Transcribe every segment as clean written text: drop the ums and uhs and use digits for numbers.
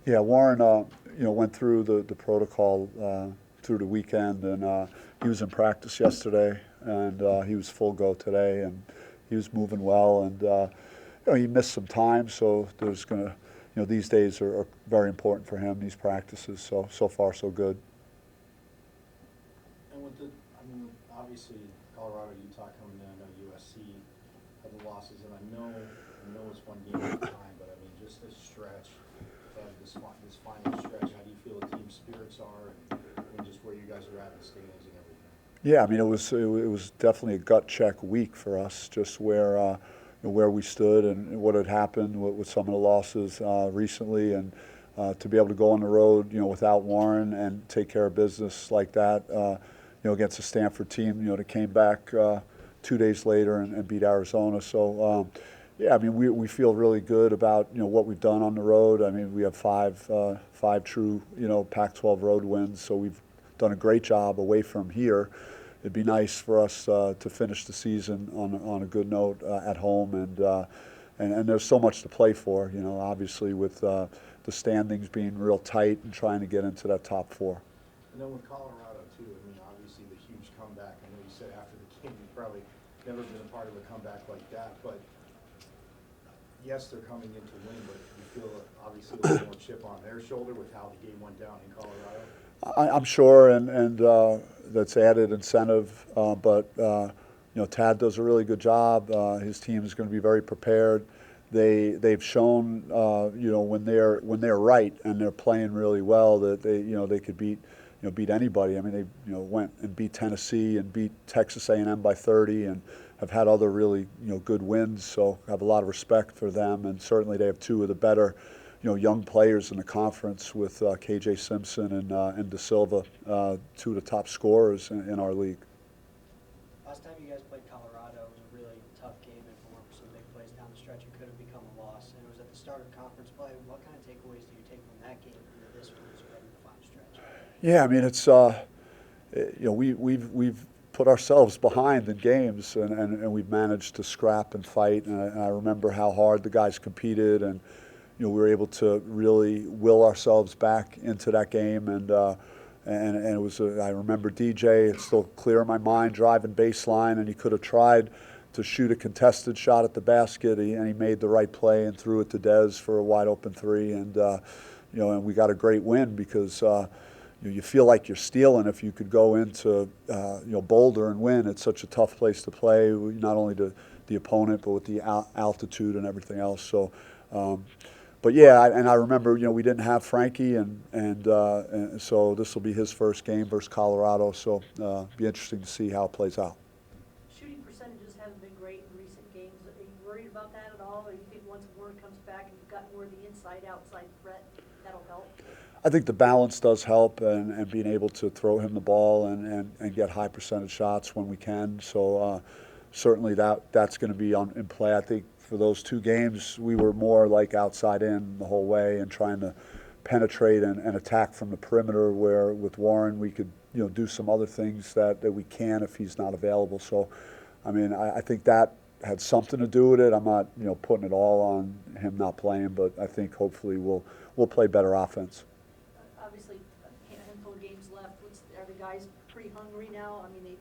Yeah, Warren, went through the protocol through the weekend, and he was in practice yesterday, and he was full go today, and he was moving well, and he missed some time, so there's gonna, these days are very important for him, these practices. So far so good. And with the, obviously Colorado, Utah coming in, I know USC had the losses, and I know it's one game at a time, but just this stretch, to have this final stretch, how do you feel the team spirits are, and just where you guys are at in the standings and everything? Yeah, I mean, it was definitely a gut check week for us, just where we stood and what had happened with some of the losses recently, and to be able to go on the road, without Warren and take care of business like that, against a Stanford team, that came back 2 days later and beat Arizona. So, yeah, I mean, we feel really good about what we've done on the road. I mean, we have five true Pac-12 road wins, so we've done a great job away from here. It'd be nice for us to finish the season on a good note at home, and there's so much to play for. Obviously with the standings being real tight and trying to get into that top four. And then with Colorado too, obviously the huge comeback. I know you said after the game you've probably never been a part of a comeback like that, but yes, they're coming in to win, but you feel obviously a little more chip on their shoulder with how the game went down in Colorado? I'm sure, and that's added incentive. But Tad does a really good job. His team is going to be very prepared. They've shown when they're right and they're playing really well that they could beat anybody. I mean, they went and beat Tennessee and beat Texas A&M by 30, and have had other really good wins. So I have a lot of respect for them, and certainly they have two of the better young players in the conference with KJ Simpson and De Silva, two of the top scorers in our league. Last time you guys played Colorado, it was a really tough game and for some big plays down the stretch. It could have become a loss, and it was at the start of conference play. What kind of takeaways do you take from that game into this one as you head into the final stretch? Yeah, I mean, it's we've put ourselves behind in games, and we've managed to scrap and fight. And I remember how hard the guys competed, and we were able to really will ourselves back into that game. And it was I remember DJ. It's still clear in my mind, driving baseline, and he could have tried to shoot a contested shot at the basket, and he made the right play and threw it to Dez for a wide open three. And and we got a great win because you feel like you're stealing if you could go into Boulder and win. It's such a tough place to play, not only to the opponent but with the altitude and everything else. So. But yeah, and I remember, we didn't have Frankie, and so this will be his first game versus Colorado. So be interesting to see how it plays out. Shooting percentages haven't been great in recent games. Are you worried about that at all, or you think once Warren comes back and you've got more of the inside-outside threat, that'll help? I think the balance does help, and being able to throw him the ball and get high percentage shots when we can. So certainly that's going to be in play. I think for those two games, we were more like outside in the whole way and trying to penetrate and attack from the perimeter, where with Warren we could do some other things that we can if he's not available. So I mean, I think that had something to do with it. I'm not putting it all on him not playing, but I think hopefully we'll play better offense. Obviously, a handful of games left. Are the guys pretty hungry now? I mean,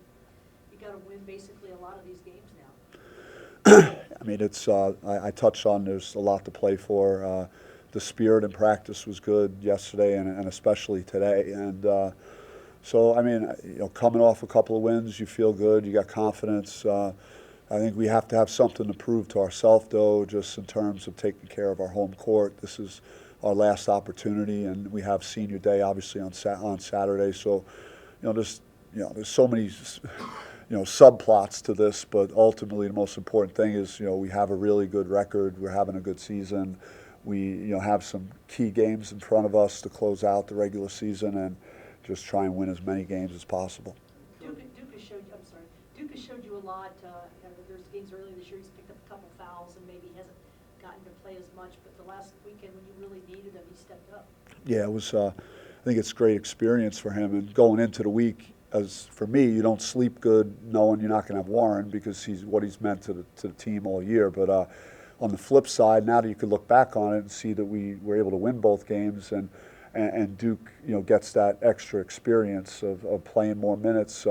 you got to win basically a lot of these games now. I mean, it's I touched on there's a lot to play for. The spirit in practice was good yesterday and especially today. And so, I mean, coming off a couple of wins, you feel good. You got confidence. I think we have to have something to prove to ourselves, though, just in terms of taking care of our home court. This is our last opportunity, and we have senior day, obviously, on Saturday. So, there's so many subplots to this, but ultimately the most important thing is we have a really good record. We're having a good season. We have some key games in front of us to close out the regular season and just try and win as many games as possible. Duke has showed you a lot. There's games earlier this year he's picked up a couple fouls and maybe hasn't gotten to play as much, but the last weekend when you really needed him, he stepped up. Yeah, it was. I think it's a great experience for him, and going into the week, as for me, you don't sleep good knowing you're not going to have Warren because he's what he's meant to the team all year. But on the flip side, now that you could look back on it and see that we were able to win both games, and Duke, gets that extra experience of playing more minutes.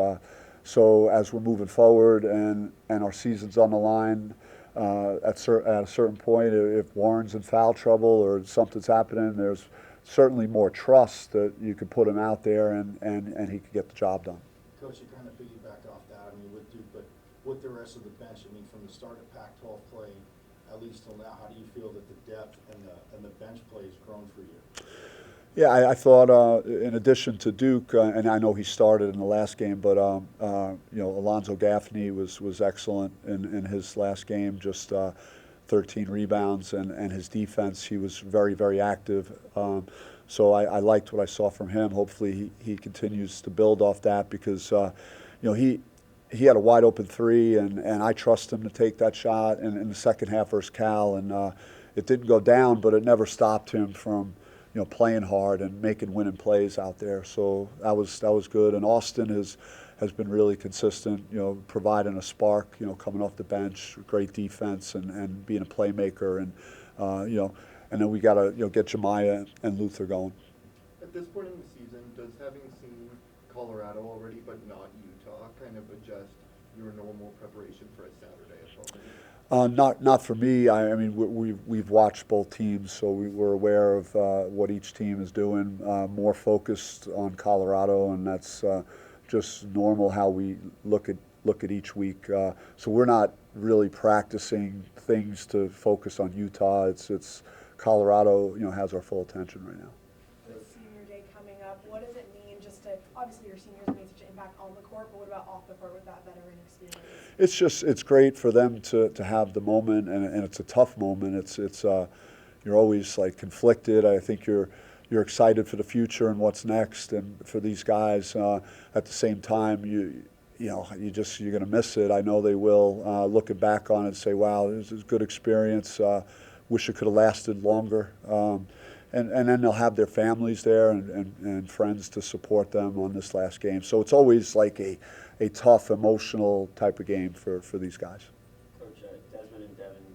So as we're moving forward and our season's on the line, at a certain point, if Warren's in foul trouble or something's happening, there's certainly more trust that you could put him out there and he could get the job done. Coach, you kind of piggyback off that, with Duke, but with the rest of the bench, from the start of Pac-12 play, at least till now, how do you feel that the depth and the bench play has grown for you? Yeah, I thought in addition to Duke, and I know he started in the last game, but Alonzo Gaffney was excellent in his last game, just 13 rebounds, and his defense, he was very, very active. So I liked what I saw from him. Hopefully he continues to build off that because he had a wide open three, and I trust him to take that shot in the second half versus Cal, and it didn't go down, but it never stopped him from playing hard and making winning plays out there. So that was good. And Austin has been really consistent, providing a spark, coming off the bench, great defense and being a playmaker. And and then we got to get Jemiah and Luther going. At this point in the season, does having seen Colorado already but not Utah kind of adjust your normal preparation for a Saturday opponent? Not for me. I mean, we've watched both teams, so we're aware of what each team is doing. More focused on Colorado, and that's just normal how we look at each week. So we're not really practicing things to focus on Utah. It's Colorado. Has our full attention right now. With senior day coming up, what does it mean just to, obviously your seniors made such an impact on the court, but what about off the court with that veteran experience? It's great for them to have the moment, and it's a tough moment. It's you're always like conflicted. I think you're excited for the future and what's next, and for these guys at the same time you're going to miss it. I know they will. Looking back on it and say, wow, this is a good experience. Wish it could have lasted longer. And then they'll have their families there and friends to support them on this last game. So it's always like a tough, emotional type of game for these guys. Coach, Desmond and Devin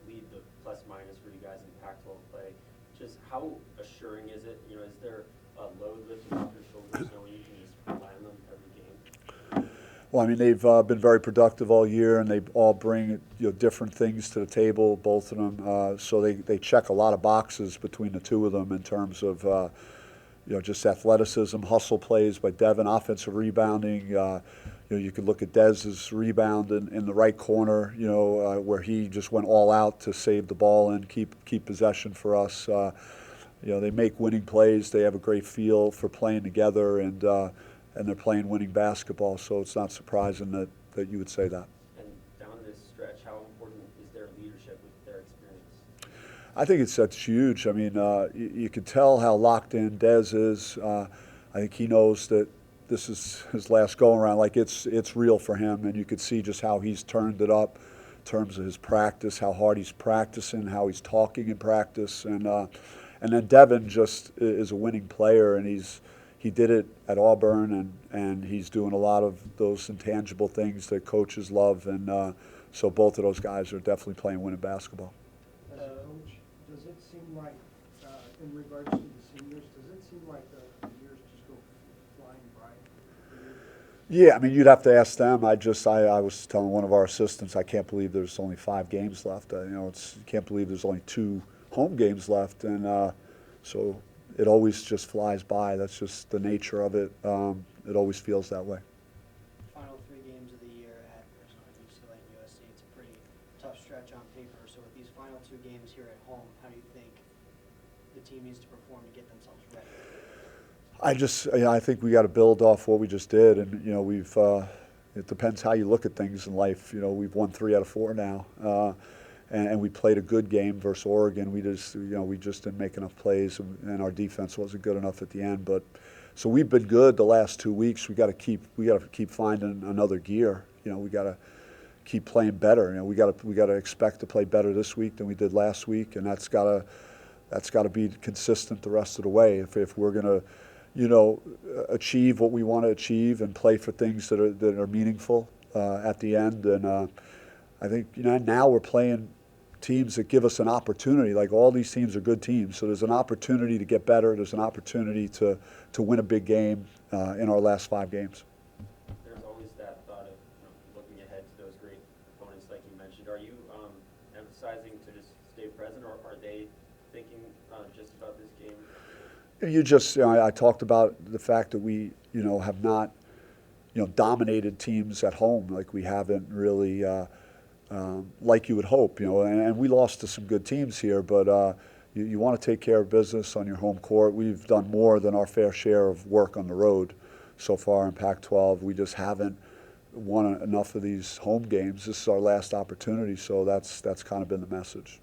lead the plus-minus for you guys in Pac-12 play. Just how assuring is it? Is there a load lifted off your shoulders knowing you can just rely on them every game? Well, I mean, they've been very productive all year, and they all bring different things to the table, both of them. So they check a lot of boxes between the two of them in terms of just athleticism, hustle plays by Devin, offensive rebounding. You could look at Dez's rebound in the right corner, where he just went all out to save the ball and keep possession for us. They make winning plays. They have a great feel for playing together, and they're playing winning basketball. So it's not surprising that you would say that. And down this stretch, how important is their leadership with their experience? I think that's huge. I mean, you can tell how locked in Dez is. I think he knows that this is his last go-around. Like, it's real for him, and you could see just how he's turned it up in terms of his practice, how hard he's practicing, how he's talking in practice. And then Devin just is a winning player, and he did it at Auburn, and he's doing a lot of those intangible things that coaches love. And so both of those guys are definitely playing winning basketball. As a coach, does it seem like, in regards to the seniors, does it seem like the years just go flying by? Yeah, I mean, you'd have to ask them. I was telling one of our assistants, I can't believe there's only 5 games left. You can't believe there's only 2 home games left, and so it always just flies by. That's just the nature of it. It always feels that way. Final 3 games of the year at UCLA and USC, it's a pretty tough stretch on paper. So with these final 2 games here at home, how do you think the team needs to perform to get themselves ready? I think we got to build off what we just did, and we've. It depends how you look at things in life. We've won 3 out of 4 now, and we played a good game versus Oregon. We just didn't make enough plays, and our defense wasn't good enough at the end. But so we've been good the last 2 weeks. We got to keep finding another gear. We got to keep playing better. We got to expect to play better this week than we did last week, and that's got to be consistent the rest of the way. If we're gonna achieve what we want to achieve and play for things that are meaningful at the end. And I think now we're playing teams that give us an opportunity. Like all these teams are good teams, so there's an opportunity to get better. There's an opportunity to win a big game in our last 5 games. There's always that thought of looking ahead to those great opponents, like you mentioned. Are you emphasizing to just stay present, or are they thinking just about this game? I talked about the fact that we have not dominated teams at home like we haven't really. Like you would hope, and we lost to some good teams here, but you want to take care of business on your home court. We've done more than our fair share of work on the road so far in Pac-12. We just haven't won enough of these home games. This is our last opportunity, so that's kind of been the message.